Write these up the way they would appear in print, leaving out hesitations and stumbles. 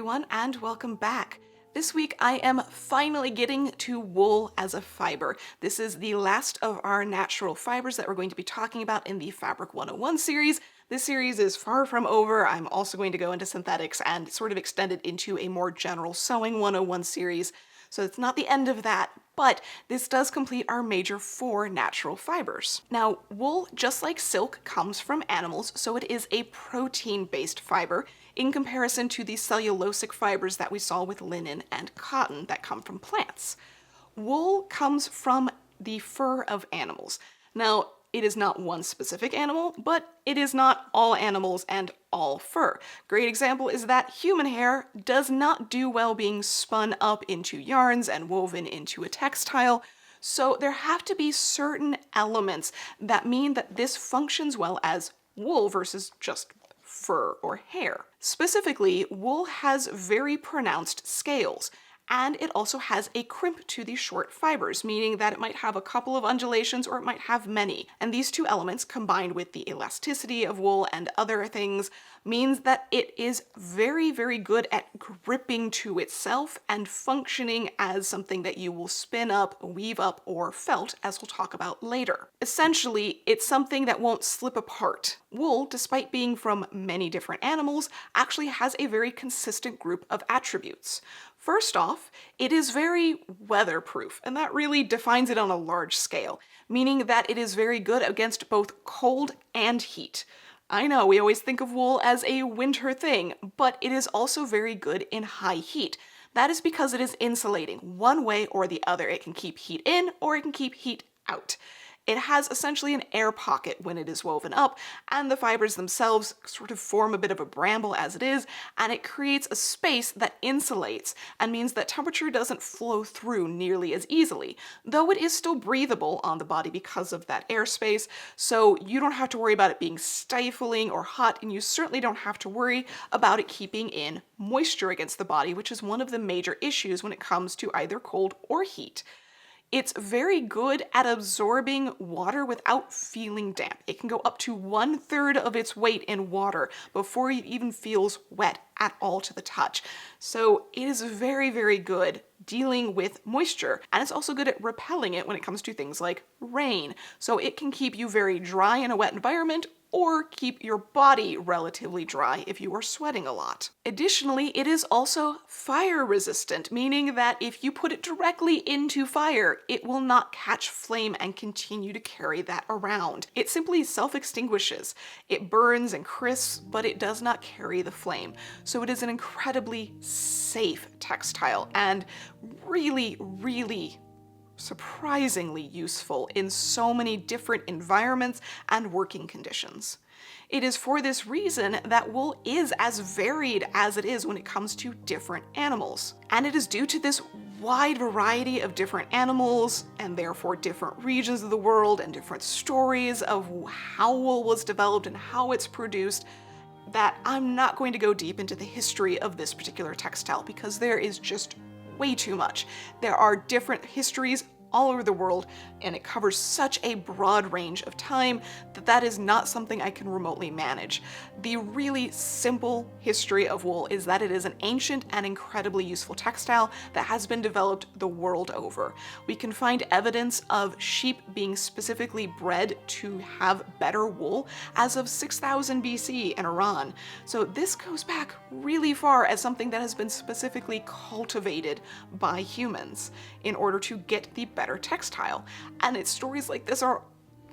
everyone, and welcome back. This week I am finally getting to wool as a fiber. This is the last of our natural fibers that we're going to be talking about in the Fabric 101 series. This series is far from over. I'm also going to go into synthetics and sort of extend it into a more general sewing 101 series. So it's not the end of that, but this does complete our major 4 natural fibers. Now, wool, just like silk, comes from animals, so it is a protein-based fiber in comparison to the cellulosic fibers that we saw with linen and cotton that come from plants. Wool comes from the fur of animals. Now, it is not one specific animal, but it is not all animals and all fur. Great example is that human hair does not do well being spun up into yarns and woven into a textile, so there have to be certain elements that mean that this functions well as wool versus just fur or hair. Specifically, wool has very pronounced scales, and it also has a crimp to the short fibers, meaning that it might have a couple of undulations or it might have many. And these two elements, combined with the elasticity of wool and other things, means that it is very, very good at gripping to itself and functioning as something that you will spin up, weave up, or felt, as we'll talk about later. Essentially, it's something that won't slip apart. Wool, despite being from many different animals, actually has a very consistent group of attributes. First off, it is very weatherproof, and that really defines it on a large scale, meaning that it is very good against both cold and heat. I know we always think of wool as a winter thing, but it is also very good in high heat. That is because it is insulating one way or the other. It can keep heat in or it can keep heat out. It has essentially an air pocket when it is woven up, and the fibers themselves sort of form a bit of a bramble as it is, and it creates a space that insulates and means that temperature doesn't flow through nearly as easily, though it is still breathable on the body because of that airspace, so you don't have to worry about it being stifling or hot, and you certainly don't have to worry about it keeping in moisture against the body, which is one of the major issues when it comes to either cold or heat. It's very good at absorbing water without feeling damp. It can go up to 1/3 of its weight in water before it even feels wet at all to the touch. So it is very, very good dealing with moisture, and it's also good at repelling it when it comes to things like rain. So it can keep you very dry in a wet environment, or keep your body relatively dry if you are sweating a lot. Additionally, it is also fire resistant, meaning that if you put it directly into fire, it will not catch flame and continue to carry that around. It simply self-extinguishes. It burns and crisps, but it does not carry the flame. So it is an incredibly safe textile and really, really surprisingly useful in so many different environments and working conditions. It is for this reason that wool is as varied as it is when it comes to different animals. And it is due to this wide variety of different animals, and therefore different regions of the world and different stories of how wool was developed and how it's produced, that I'm not going to go deep into the history of this particular textile because there is just way too much. There are different histories all over the world, and it covers such a broad range of time that is not something I can remotely manage. The really simple history of wool is that it is an ancient and incredibly useful textile that has been developed the world over. We can find evidence of sheep being specifically bred to have better wool as of 6000 BC in Iran. So this goes back really far as something that has been specifically cultivated by humans in order to get the better textile. And its stories like this are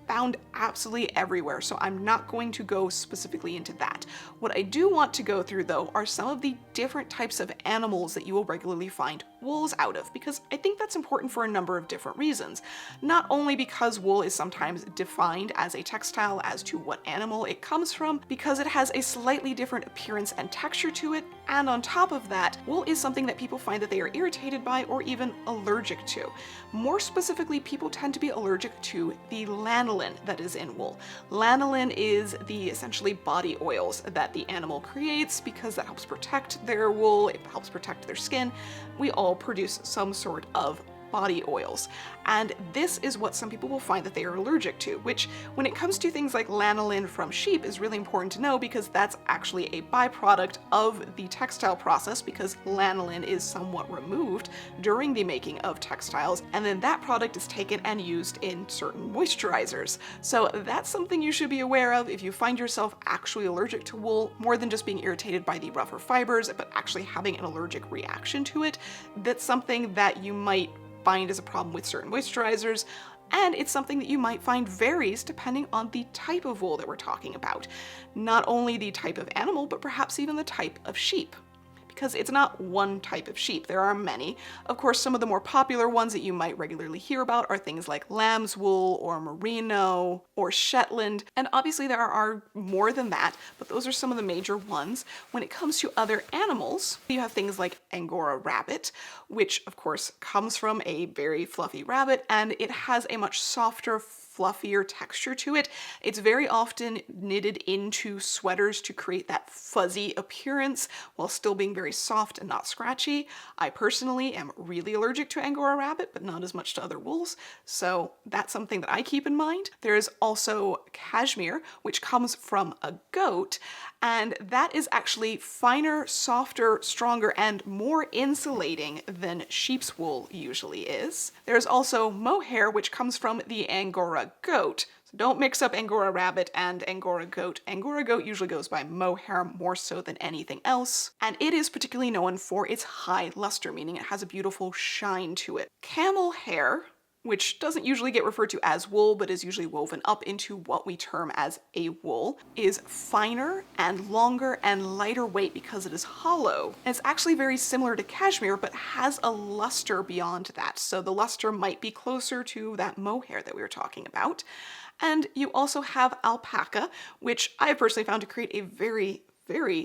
found absolutely everywhere, so I'm not going to go specifically into that. What I do want to go through, though, are some of the different types of animals that you will regularly find wools out of, because I think that's important for a number of different reasons. Not only because wool is sometimes defined as a textile as to what animal it comes from, because it has a slightly different appearance and texture to it, and on top of that, wool is something that people find that they are irritated by or even allergic to. More specifically, people tend to be allergic to the lanolin that is in wool. Lanolin is the essentially body oils that the animal creates because that helps protect their wool, it helps protect their skin. We all produce some sort of body oils. And this is what some people will find that they are allergic to, which when it comes to things like lanolin from sheep is really important to know, because that's actually a byproduct of the textile process, because lanolin is somewhat removed during the making of textiles, and then that product is taken and used in certain moisturizers. So that's something you should be aware of if you find yourself actually allergic to wool, more than just being irritated by the rougher fibers, but actually having an allergic reaction to it. That's something that you might find as a problem with certain moisturizers, and it's something that you might find varies depending on the type of wool that we're talking about. Not only the type of animal, but perhaps even the type of sheep. Because it's not one type of sheep, there are many. Of course, some of the more popular ones that you might regularly hear about are things like lamb's wool or merino or Shetland, and obviously there are more than that, but those are some of the major ones. When it comes to other animals, you have things like Angora rabbit, which of course comes from a very fluffy rabbit, and it has a much softer, fluffier texture to it. It's very often knitted into sweaters to create that fuzzy appearance while still being very soft and not scratchy. I personally am really allergic to Angora rabbit, but not as much to other wools, so that's something that I keep in mind. There is also cashmere, which comes from a goat, and that is actually finer, softer, stronger, and more insulating than sheep's wool usually is. There's also mohair, which comes from the Angora goat. So don't mix up Angora rabbit and Angora goat. Angora goat usually goes by mohair more so than anything else, and it is particularly known for its high luster, meaning it has a beautiful shine to it. Camel hair, which doesn't usually get referred to as wool, but is usually woven up into what we term as a wool, is finer and longer and lighter weight because it is hollow. And it's actually very similar to cashmere, but has a luster beyond that. So the luster might be closer to that mohair that we were talking about. And you also have alpaca, which I personally found to create a very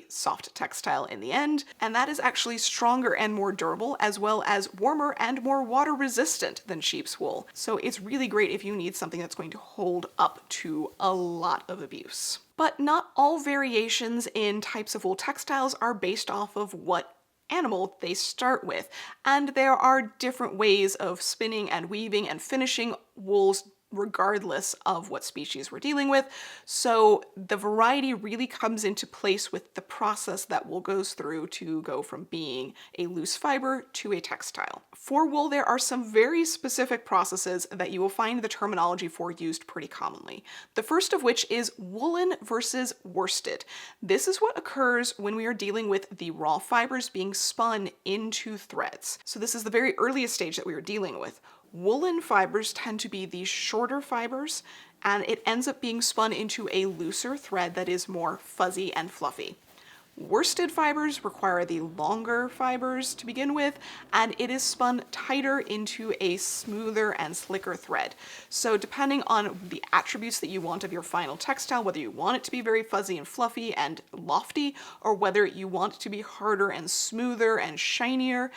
soft textile in the end, and that is actually stronger and more durable, as well as warmer and more water resistant than sheep's wool. So it's really great if you need something that's going to hold up to a lot of abuse. But not all variations in types of wool textiles are based off of what animal they start with, and there are different ways of spinning and weaving and finishing wools regardless of what species we're dealing with. So the variety really comes into place with the process that wool goes through to go from being a loose fiber to a textile. For wool, there are some very specific processes that you will find the terminology for used pretty commonly. The first of which is woolen versus worsted. This is what occurs when we are dealing with the raw fibers being spun into threads. So this is the very earliest stage that we are dealing with. Woolen fibers tend to be the shorter fibers, and it ends up being spun into a looser thread that is more fuzzy and fluffy. Worsted fibers require the longer fibers to begin with, and it is spun tighter into a smoother and slicker thread. So depending on the attributes that you want of your final textile, whether you want it to be very fuzzy and fluffy and lofty, or whether you want it to be harder and smoother and shinier,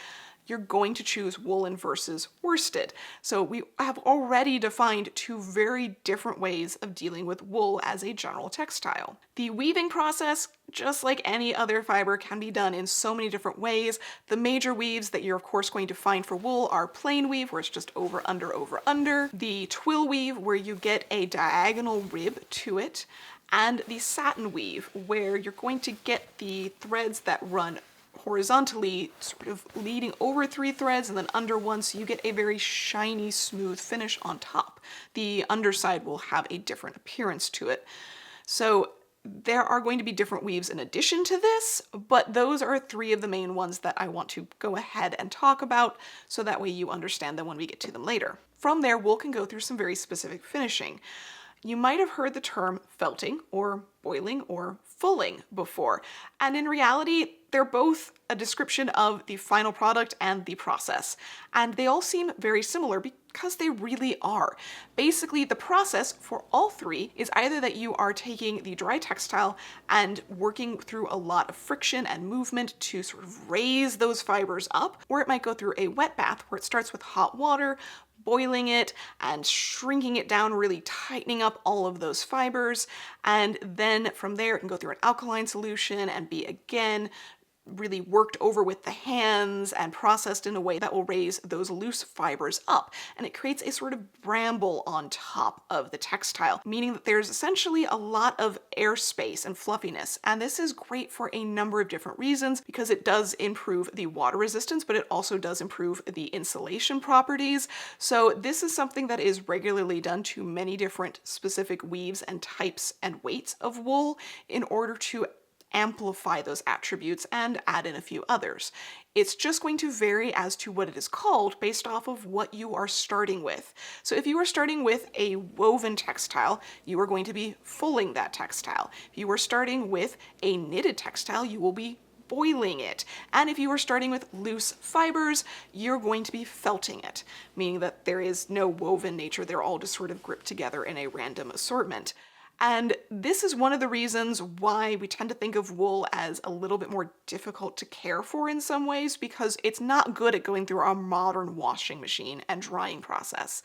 you're going to choose woolen versus worsted. So we have already defined two very different ways of dealing with wool as a general textile. The weaving process, just like any other fiber, can be done in so many different ways. The major weaves that you're of course going to find for wool are plain weave, where it's just over, under. The twill weave, where you get a diagonal rib to it, and the satin weave, where you're going to get the threads that run horizontally, sort of leading over 3 threads and then under one, so you get a very shiny, smooth finish on top. The underside will have a different appearance to it. So there are going to be different weaves in addition to this, but those are 3 of the main ones that I want to go ahead and talk about, so that way you understand them when we get to them later. From there, wool can go through some very specific finishing. You might have heard the term felting or boiling or fulling before, and in reality, they're both a description of the final product and the process, and they all seem very similar because they really are. Basically, the process for all 3 is either that you are taking the dry textile and working through a lot of friction and movement to sort of raise those fibers up, or it might go through a wet bath where it starts with hot water, boiling it and shrinking it down, really tightening up all of those fibers, and then from there it can go through an alkaline solution and be again really worked over with the hands and processed in a way that will raise those loose fibers up. And it creates a sort of bramble on top of the textile, meaning that there's essentially a lot of airspace and fluffiness. And this is great for a number of different reasons because it does improve the water resistance, but it also does improve the insulation properties. So this is something that is regularly done to many different specific weaves and types and weights of wool in order to amplify those attributes and add in a few others. It's just going to vary as to what it is called based off of what you are starting with. So if you are starting with a woven textile, you are going to be fulling that textile. If you are starting with a knitted textile, you will be boiling it. And if you are starting with loose fibers, you're going to be felting it, meaning that there is no woven nature. They're all just sort of gripped together in a random assortment. And this is one of the reasons why we tend to think of wool as a little bit more difficult to care for in some ways, because it's not good at going through our modern washing machine and drying process.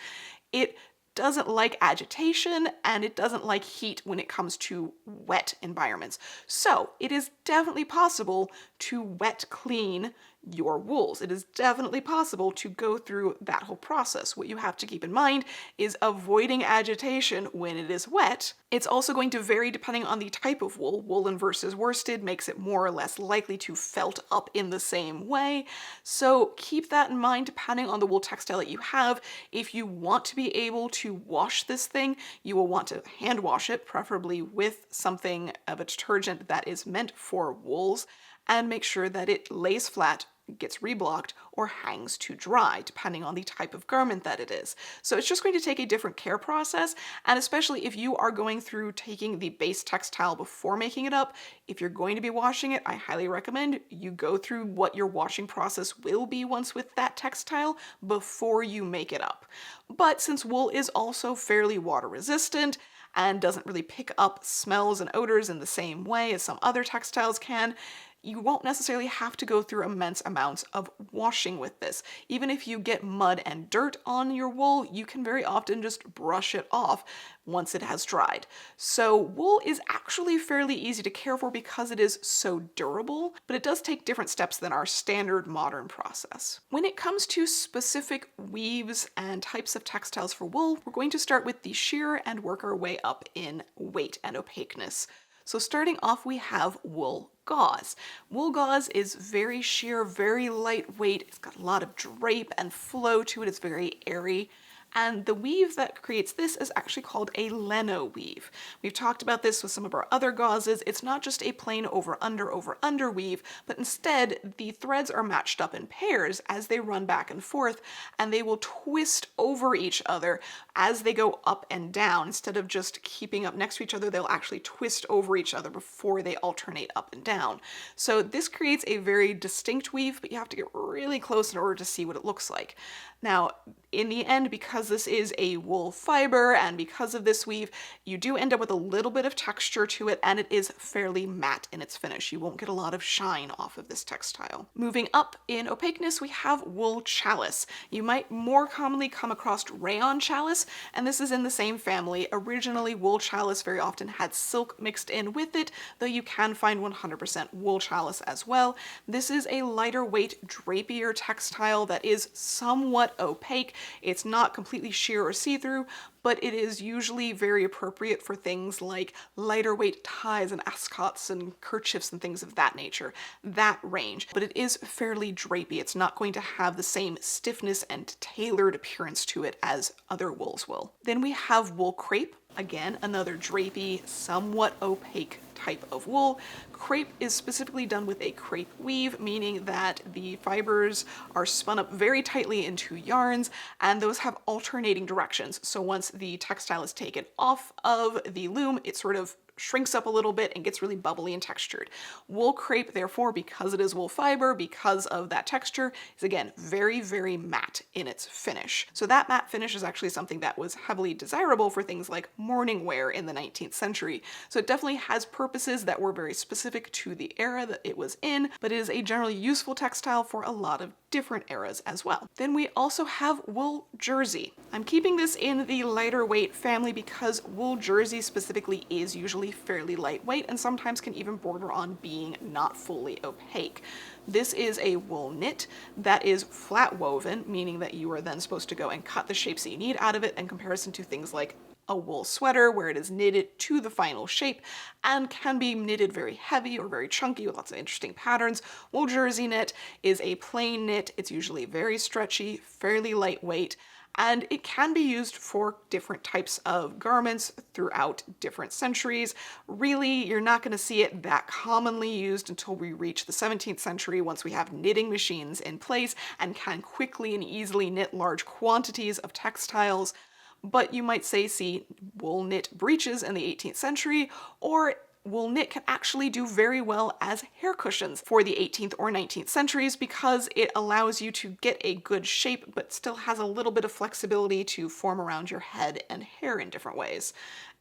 It doesn't like agitation and it doesn't like heat when it comes to wet environments. So it is definitely possible to wet clean your wools. It is definitely possible to go through that whole process. What you have to keep in mind is avoiding agitation when it is wet. It's also going to vary depending on the type of wool. Woolen versus worsted makes it more or less likely to felt up in the same way. So keep that in mind depending on the wool textile that you have. If you want to be able to wash this thing, you will want to hand wash it, preferably with something of a detergent that is meant for wools, and make sure that it lays flat, gets reblocked, or hangs to dry, depending on the type of garment that it is. So it's just going to take a different care process, and especially if you are going through taking the base textile before making it up, if you're going to be washing it, I highly recommend you go through what your washing process will be once with that textile before you make it up. But since wool is also fairly water resistant, and doesn't really pick up smells and odors in the same way as some other textiles can, you won't necessarily have to go through immense amounts of washing with this. Even if you get mud and dirt on your wool, you can very often just brush it off once it has dried. So wool is actually fairly easy to care for because it is so durable, but it does take different steps than our standard modern process. When it comes to specific weaves and types of textiles for wool, we're going to start with the sheer and work our way up in weight and opaqueness. So starting off, we have wool gauze. Wool gauze is very sheer, very lightweight. It's got a lot of drape and flow to it. It's very airy. And the weave that creates this is actually called a leno weave. We've talked about this with some of our other gauzes. It's not just a plain over-under weave, but instead the threads are matched up in pairs as they run back and forth, and they will twist over each other as they go up and down. Instead of just keeping up next to each other, they'll actually twist over each other before they alternate up and down. So this creates a very distinct weave, but you have to get really close in order to see what it looks like. Now, in the end, because this is a wool fiber and because of this weave, you do end up with a little bit of texture to it, and it is fairly matte in its finish. You won't get a lot of shine off of this textile. Moving up in opaqueness, we have wool Challis. You might more commonly come across rayon Challis, and this is in the same family. Originally, wool Challis very often had silk mixed in with it, though you can find 100% wool Challis as well. This is a lighter weight, drapier textile that is somewhat opaque. It's not completely sheer or see-through, but it is usually very appropriate for things like lighter weight ties and ascots and kerchiefs and things of that nature, that range. But it is fairly drapey. It's not going to have the same stiffness and tailored appearance to it as other wools will. Then we have wool crepe. Again, another drapey, somewhat opaque type of wool. Crepe is specifically done with a crepe weave, meaning that the fibers are spun up very tightly into yarns, and those have alternating directions. So once the textile is taken off of the loom, it sort of shrinks up a little bit and gets really bubbly and textured. Wool crepe, therefore, because it is wool fiber, because of that texture, is again very, very matte in its finish. So that matte finish is actually something that was heavily desirable for things like morning wear in the 19th century. So it definitely has purpose purposes that were very specific to the era that it was in, but it is a generally useful textile for a lot of different eras as well. Then we also have wool jersey. I'm keeping this in the lighter weight family because wool jersey specifically is usually fairly lightweight and sometimes can even border on being not fully opaque. This is a wool knit that is flat woven, meaning that you are then supposed to go and cut the shapes that you need out of it in comparison to things like a wool sweater where it is knitted to the final shape and can be knitted very heavy or very chunky with lots of interesting patterns. Wool jersey knit is a plain knit. It's usually very stretchy, fairly lightweight, and it can be used for different types of garments throughout different centuries. Really, you're not going to see it that commonly used until we reach the 17th century, once we have knitting machines in place and can quickly and easily knit large quantities of textiles. But you might see wool knit breeches in the 18th century, or wool knit can actually do very well as hair cushions for the 18th or 19th centuries because it allows you to get a good shape but still has a little bit of flexibility to form around your head and hair in different ways.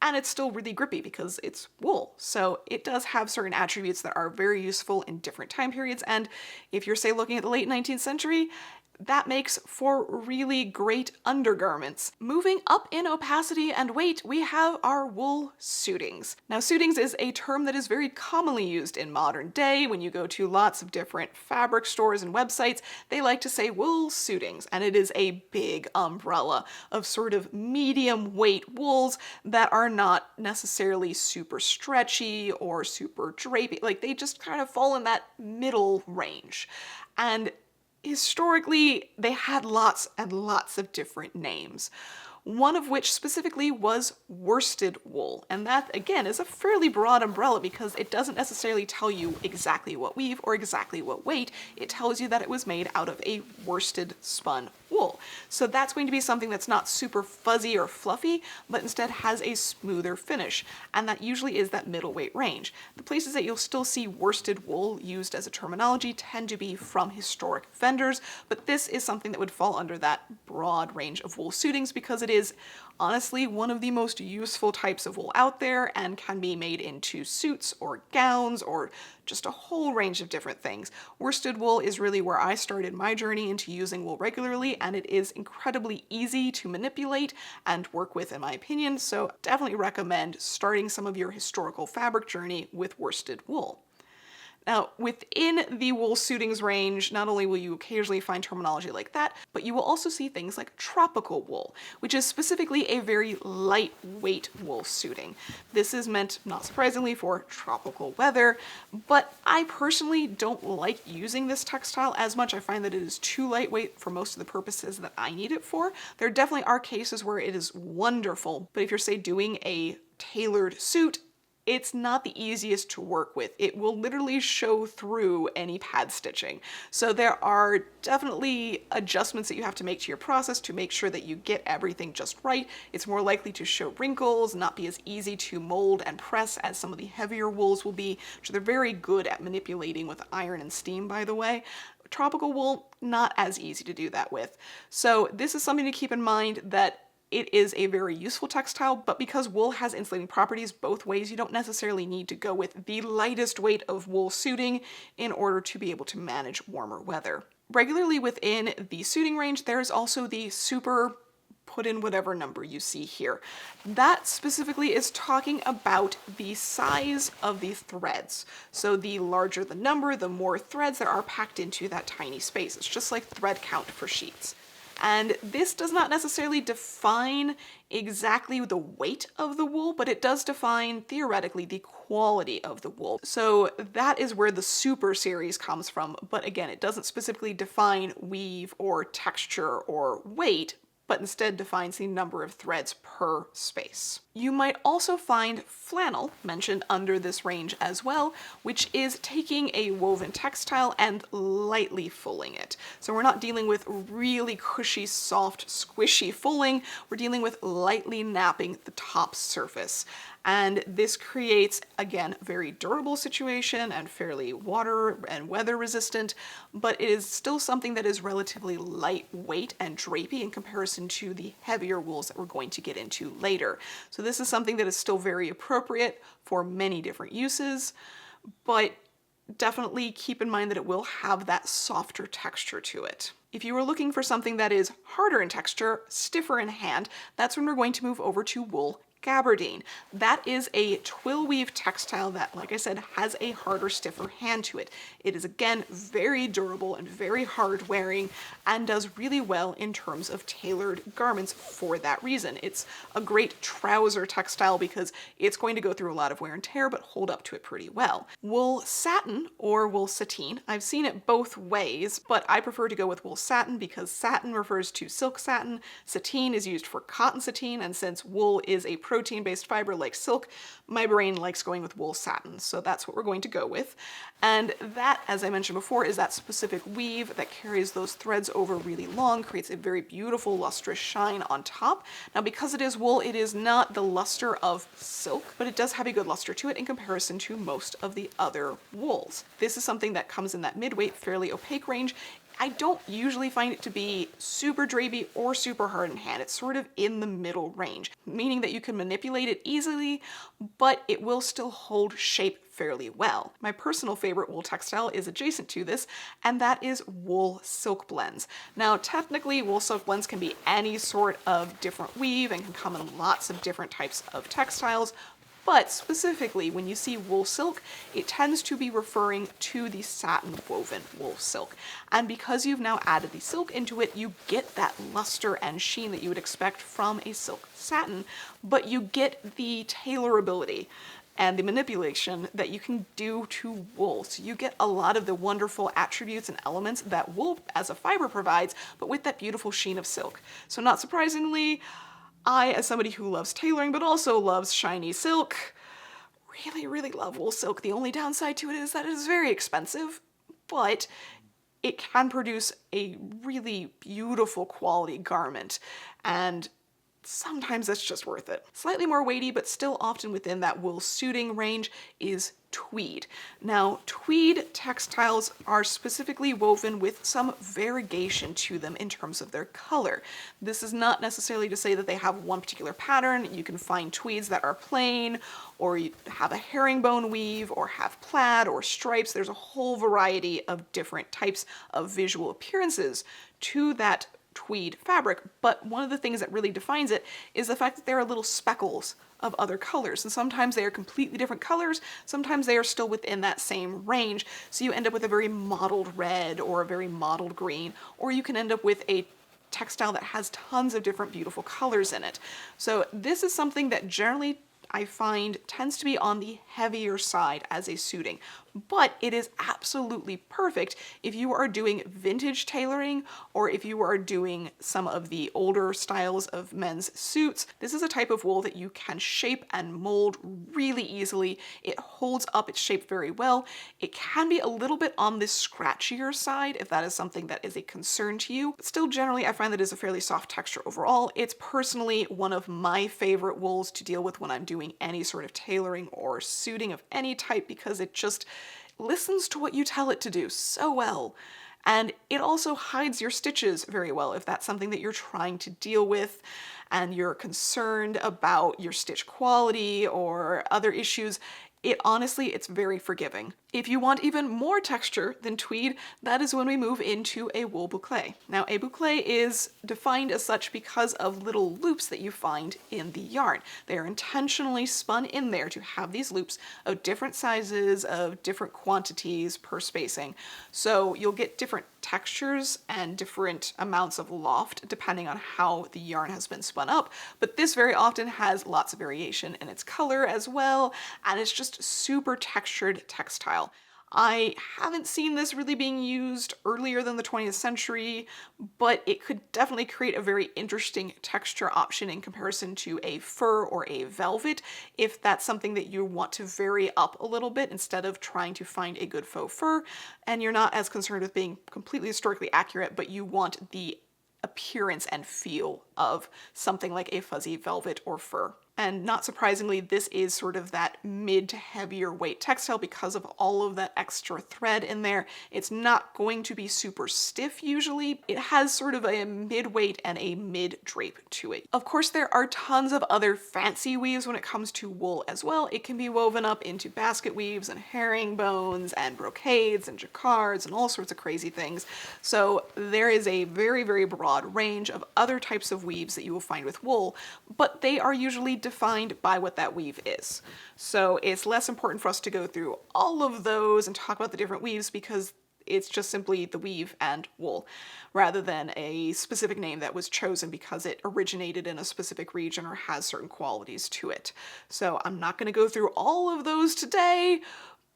And it's still really grippy because it's wool, so it does have certain attributes that are very useful in different time periods, and if you're, say, looking at the late 19th century, that makes for really great undergarments. Moving up in opacity and weight, we have our wool suitings. Now, suitings is a term that is very commonly used in modern day. When you go to lots of different fabric stores and websites, they like to say wool suitings, and it is a big umbrella of sort of medium weight wools that are not necessarily super stretchy or super drapey. Like, they just kind of fall in that middle range. And historically, they had lots and lots of different names, one of which specifically was worsted wool. And that, again, is a fairly broad umbrella because it doesn't necessarily tell you exactly what weave or exactly what weight. It tells you that it was made out of a worsted spun wool. So that's going to be something that's not super fuzzy or fluffy, but instead has a smoother finish. And that usually is that middle weight range. The places that you'll still see worsted wool used as a terminology tend to be from historic vendors, but this is something that would fall under that broad range of wool suitings because it is honestly one of the most useful types of wool out there and can be made into suits or gowns or just a whole range of different things. Worsted wool is really where I started my journey into using wool regularly, and it is incredibly easy to manipulate and work with, in my opinion, so definitely recommend starting some of your historical fabric journey with worsted wool. Now, within the wool suitings range, not only will you occasionally find terminology like that, but you will also see things like tropical wool, which is specifically a very lightweight wool suiting. This is meant, not surprisingly, for tropical weather, but I personally don't like using this textile as much. I find that it is too lightweight for most of the purposes that I need it for. There definitely are cases where it is wonderful, but if you're, say, doing a tailored suit, it's not the easiest to work with. It will literally show through any pad stitching. So there are definitely adjustments that you have to make to your process to make sure that you get everything just right. It's more likely to show wrinkles, not be as easy to mold and press as some of the heavier wools will be, which they're very good at manipulating with iron and steam, by the way. Tropical wool, not as easy to do that with. So this is something to keep in mind, that it is a very useful textile, but because wool has insulating properties both ways, you don't necessarily need to go with the lightest weight of wool suiting in order to be able to manage warmer weather. Regularly within the suiting range, there is also the super, put in whatever number you see here. That specifically is talking about the size of the threads. So the larger the number, the more threads that are packed into that tiny space. It's just like thread count for sheets. And this does not necessarily define exactly the weight of the wool, but it does define, theoretically, the quality of the wool. So that is where the super series comes from, but again, it doesn't specifically define weave or texture or weight, but instead defines the number of threads per space. You might also find flannel mentioned under this range as well, which is taking a woven textile and lightly fulling it. So we're not dealing with really cushy, soft, squishy fulling, we're dealing with lightly napping the top surface. And this creates, again, a very durable situation and fairly water and weather resistant, but it is still something that is relatively lightweight and drapey in comparison to the heavier wools that we're going to get into later. So this is something that is still very appropriate for many different uses, but definitely keep in mind that it will have that softer texture to it. If you are looking for something that is harder in texture, stiffer in hand, that's when we're going to move over to wool gabardine. That is a twill weave textile that, like I said, has a harder, stiffer hand to it. It is again very durable and very hard wearing and does really well in terms of tailored garments for that reason. It's a great trouser textile because it's going to go through a lot of wear and tear but hold up to it pretty well. Wool satin or wool sateen, I've seen it both ways, but I prefer to go with wool satin because satin refers to silk satin, sateen is used for cotton sateen, and since wool is a protein-based fiber like silk, my brain likes going with wool satin, so that's what we're going to go with. And that, as I mentioned before, is that specific weave that carries those threads over really long, creates a very beautiful lustrous shine on top. Now because it is wool, it is not the luster of silk, but it does have a good luster to it in comparison to most of the other wools. This is something that comes in that midweight, fairly opaque range. I don't usually find it to be super drapey or super hard in hand. It's sort of in the middle range, meaning that you can manipulate it easily, but it will still hold shape fairly well. My personal favorite wool textile is adjacent to this, and that is wool silk blends. Now, technically, wool silk blends can be any sort of different weave and can come in lots of different types of textiles, but specifically when you see wool silk, it tends to be referring to the satin woven wool silk. And because you've now added the silk into it, you get that luster and sheen that you would expect from a silk satin, but you get the tailorability and the manipulation that you can do to wool. So you get a lot of the wonderful attributes and elements that wool as a fiber provides, but with that beautiful sheen of silk. So not surprisingly, I, as somebody who loves tailoring but also loves shiny silk, really love wool silk. The only downside to it is that it is very expensive, but it can produce a really beautiful quality garment, and sometimes that's just worth it. Slightly more weighty, but still often within that wool suiting range, is tweed. Now, tweed textiles are specifically woven with some variegation to them in terms of their color. This is not necessarily to say that they have one particular pattern. You can find tweeds that are plain, or you have a herringbone weave, or have plaid or stripes. There's a whole variety of different types of visual appearances to that tweed fabric, but one of the things that really defines it is the fact that there are little speckles of other colors, and sometimes they are completely different colors, sometimes they are still within that same range, so you end up with a very mottled red or a very mottled green, or you can end up with a textile that has tons of different beautiful colors in it. So this is something that generally I find tends to be on the heavier side as a suiting, but it is absolutely perfect if you are doing vintage tailoring or if you are doing some of the older styles of men's suits. This is a type of wool that you can shape and mold really easily. It holds up its shape very well. It can be a little bit on the scratchier side if that is something that is a concern to you, but still generally I find that it is a fairly soft texture overall. It's personally one of my favorite wools to deal with when I'm doing any sort of tailoring or suiting of any type because it just listens to what you tell it to do so well. And it also hides your stitches very well if that's something that you're trying to deal with and you're concerned about your stitch quality or other issues. It's very forgiving. If you want even more texture than tweed, that is when we move into a wool boucle. Now, a boucle is defined as such because of little loops that you find in the yarn. They are intentionally spun in there to have these loops of different sizes, of different quantities per spacing. So you'll get different textures and different amounts of loft depending on how the yarn has been spun up, but this very often has lots of variation in its color as well, and it's just super textured textile. I haven't seen this really being used earlier than the 20th century, but it could definitely create a very interesting texture option in comparison to a fur or a velvet if that's something that you want to vary up a little bit instead of trying to find a good faux fur, and you're not as concerned with being completely historically accurate, but you want the appearance and feel of something like a fuzzy velvet or fur. And not surprisingly, this is sort of that mid to heavier weight textile because of all of that extra thread in there. It's not going to be super stiff usually. It has sort of a mid-weight and a mid-drape to it. Of course, there are tons of other fancy weaves when it comes to wool as well. It can be woven up into basket weaves and herringbones and brocades and jacquards and all sorts of crazy things. So there is a very, very broad range of other types of weaves that you will find with wool, but they are usually defined by what that weave is. So it's less important for us to go through all of those and talk about the different weaves because it's just simply the weave and wool, rather than a specific name that was chosen because it originated in a specific region or has certain qualities to it. So I'm not going to go through all of those today,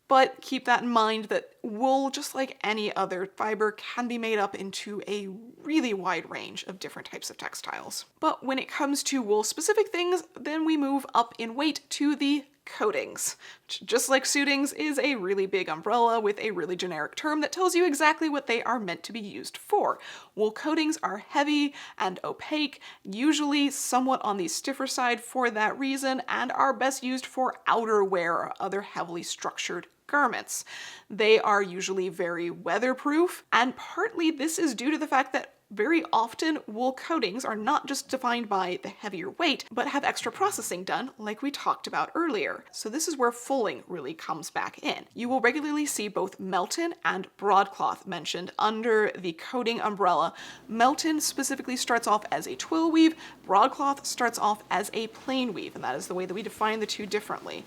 but keep that in mind that wool, just like any other fiber, can be made up into a really wide range of different types of textiles. But when it comes to wool specific things, then we move up in weight to the coatings. Just like suitings is a really big umbrella with a really generic term that tells you exactly what they are meant to be used for. Wool coatings are heavy and opaque, usually somewhat on the stiffer side for that reason, and are best used for outerwear or other heavily structured garments. They are usually very weatherproof, and partly this is due to the fact that very often wool coatings are not just defined by the heavier weight, but have extra processing done, like we talked about earlier. So this is where fulling really comes back in. You will regularly see both Melton and broadcloth mentioned under the coating umbrella. Melton specifically starts off as a twill weave, broadcloth starts off as a plain weave, and that is the way that we define the two differently.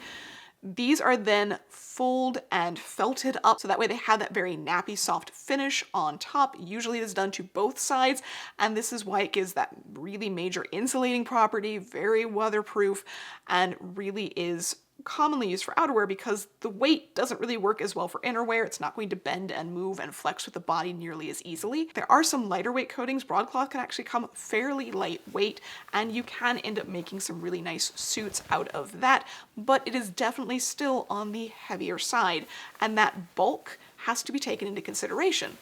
These are then fulled and felted up so that way they have that very nappy soft finish on top. Usually it is done to both sides, and this is why it gives that really major insulating property, very weatherproof, and really is commonly used for outerwear because the weight doesn't really work as well for innerwear. It's not going to bend and move and flex with the body nearly as easily. There are some lighter weight coatings. Broadcloth can actually come fairly lightweight, and you can end up making some really nice suits out of that, but it is definitely still on the heavier side, and that bulk has to be taken into consideration.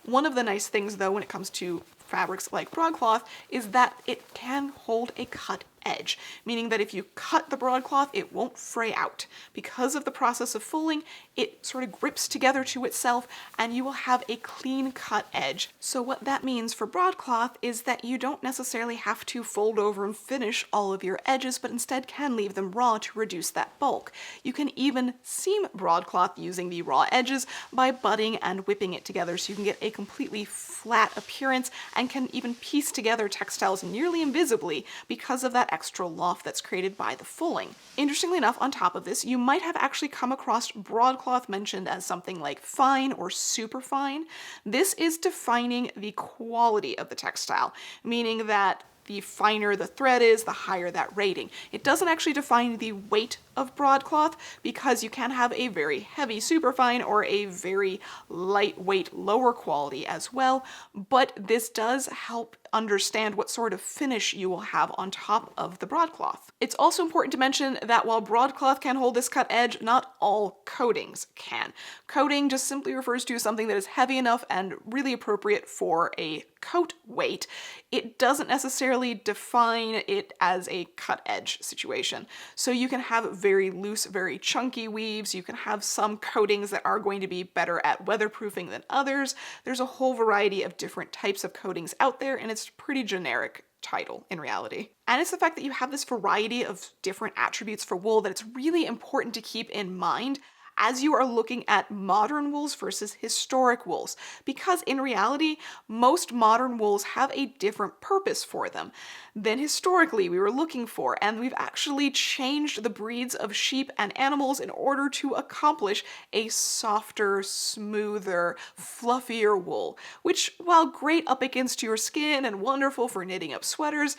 One of the nice things though when it comes to fabrics like broadcloth is that it can hold a cut edge, meaning that if you cut the broadcloth, it won't fray out. Because of the process of fulling, it sort of grips together to itself and you will have a clean cut edge. So what that means for broadcloth is that you don't necessarily have to fold over and finish all of your edges, but instead can leave them raw to reduce that bulk. You can even seam broadcloth using the raw edges by butting and whipping it together so you can get a completely flat appearance and can even piece together textiles nearly invisibly because of that extra loft that's created by the fulling. Interestingly enough, on top of this, you might have actually come across broadcloth mentioned as something like fine or super fine. This is defining the quality of the textile, meaning that the finer the thread is, the higher that rating. It doesn't actually define the weight of broadcloth because you can have a very heavy superfine or a very lightweight lower quality as well, but this does help understand what sort of finish you will have on top of the broadcloth. It's also important to mention that while broadcloth can hold this cut edge, not all coatings can. Coating just simply refers to something that is heavy enough and really appropriate for a coat weight. It doesn't necessarily define it as a cut edge situation. So you can have very loose, very chunky weaves. You can have some coatings that are going to be better at weatherproofing than others. There's a whole variety of different types of coatings out there, and it's a pretty generic title in reality. And it's the fact that you have this variety of different attributes for wool that it's really important to keep in mind as you are looking at modern wools versus historic wools, because in reality, most modern wools have a different purpose for them than historically we were looking for, and we've actually changed the breeds of sheep and animals in order to accomplish a softer, smoother, fluffier wool, which, while great up against your skin and wonderful for knitting up sweaters,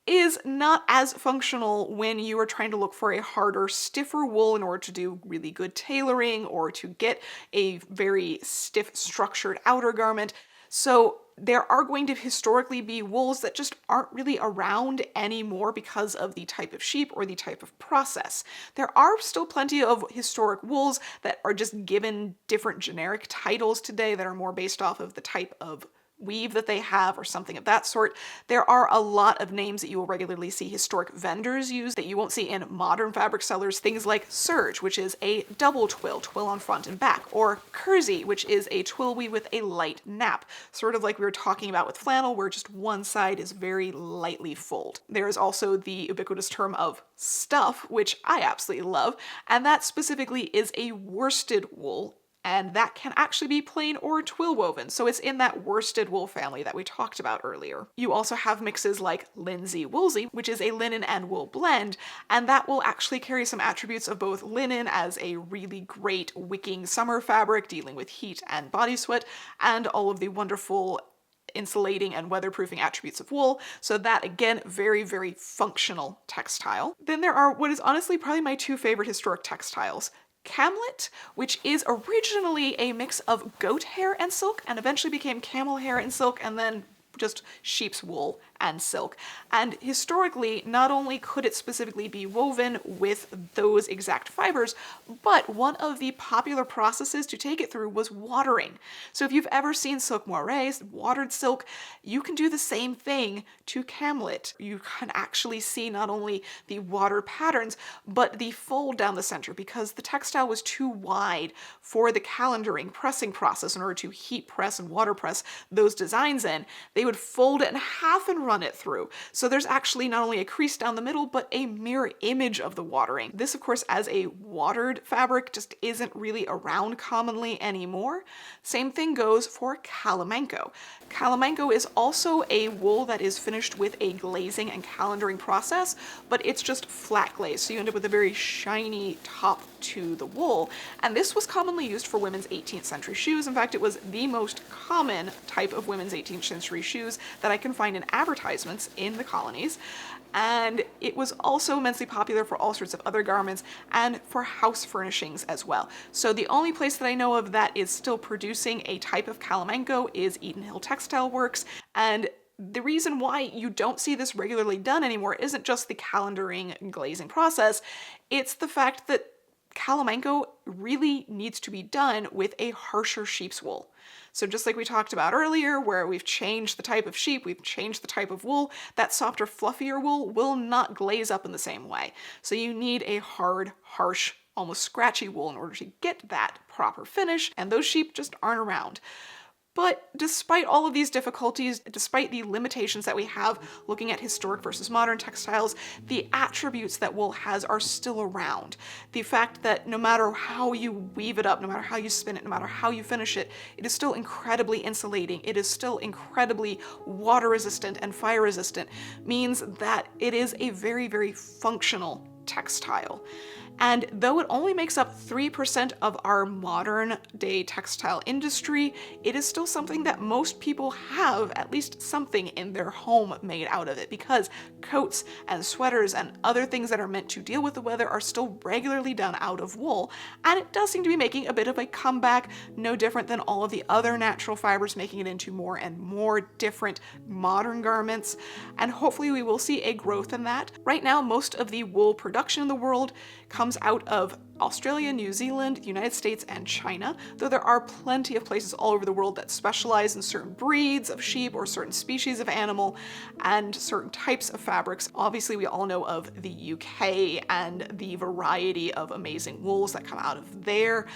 is not as functional when you are trying to look for a harder, stiffer wool in order to do really good tailoring or to get a very stiff, structured outer garment. So there are going to historically be wools that just aren't really around anymore because of the type of sheep or the type of process. There are still plenty of historic wools that are just given different generic titles today that are more based off of the type of weave that they have or something of that sort. There are a lot of names that you will regularly see historic vendors use that you won't see in modern fabric sellers. Things like serge, which is a double twill on front and back, or kersey, which is a twill weave with a light nap, sort of like we were talking about with flannel, where just one side is very lightly fulled. There is also the ubiquitous term of stuff, which I absolutely love, and that specifically is a worsted wool, and that can actually be plain or twill woven, so it's in that worsted wool family that we talked about earlier. You also have mixes like linsey-woolsey, which is a linen and wool blend, and that will actually carry some attributes of both linen as a really great wicking summer fabric dealing with heat and body sweat, and all of the wonderful insulating and weatherproofing attributes of wool. So that, again, very, very functional textile. Then there are what is honestly probably my two favorite historic textiles. Camlet, which is originally a mix of goat hair and silk and eventually became camel hair and silk and then just sheep's wool and silk. And historically, not only could it specifically be woven with those exact fibers, but one of the popular processes to take it through was watering. So if you've ever seen silk moirés, watered silk, you can do the same thing to camlet. You can actually see not only the water patterns, but the fold down the center, because the textile was too wide for the calendaring pressing process in order to heat press and water press those designs in. They would fold it in half and run it through. So there's actually not only a crease down the middle, but a mirror image of the watering. This, of course, as a watered fabric just isn't really around commonly anymore. Same thing goes for calamanco. Calamanco is also a wool that is finished with a glazing and calendaring process, but it's just flat glaze. So you end up with a very shiny top to the wool. And this was commonly used for women's 18th century shoes. In fact, it was the most common type of women's 18th century shoes that I can find in advertisements in the colonies. And it was also immensely popular for all sorts of other garments and for house furnishings as well. So the only place that I know of that is still producing a type of calamanco is Eden Hill Textile Works. And the reason why you don't see this regularly done anymore isn't just the calendaring and glazing process, it's the fact that calamanco really needs to be done with a harsher sheep's wool. So just like we talked about earlier, where we've changed the type of sheep, we've changed the type of wool, that softer, fluffier wool will not glaze up in the same way. So you need a hard, harsh, almost scratchy wool in order to get that proper finish, and those sheep just aren't around. But despite all of these difficulties, despite the limitations that we have looking at historic versus modern textiles, the attributes that wool has are still around. The fact that no matter how you weave it up, no matter how you spin it, no matter how you finish it, it is still incredibly insulating, it is still incredibly water resistant and fire resistant, means that it is a very, very functional textile. And though it only makes up 3% of our modern day textile industry, it is still something that most people have at least something in their home made out of it, because coats and sweaters and other things that are meant to deal with the weather are still regularly done out of wool. And it does seem to be making a bit of a comeback, no different than all of the other natural fibers making it into more and more different modern garments. And hopefully we will see a growth in that. Right now, most of the wool production in the world comes out of Australia, New Zealand, the United States, and China, though there are plenty of places all over the world that specialize in certain breeds of sheep or certain species of animal and certain types of fabrics. Obviously, we all know of the UK and the variety of amazing wools that come out of there,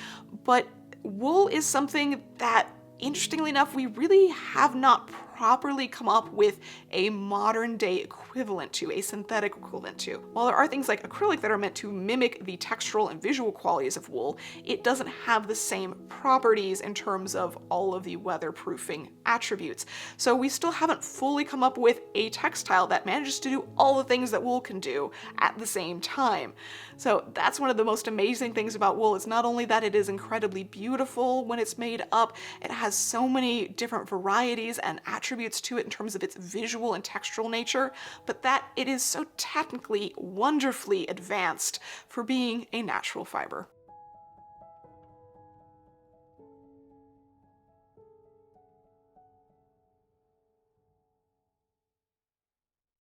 but wool is something that, interestingly enough, we really have not properly come up with a modern day equivalent to, a synthetic equivalent to. While there are things like acrylic that are meant to mimic the textural and visual qualities of wool, it doesn't have the same properties in terms of all of the weatherproofing attributes. So we still haven't fully come up with a textile that manages to do all the things that wool can do at the same time. So that's one of the most amazing things about wool, is not only that it is incredibly beautiful when it's made up, it has so many different varieties and attributes to it in terms of its visual and textural nature, but that it is so technically wonderfully advanced for being a natural fiber.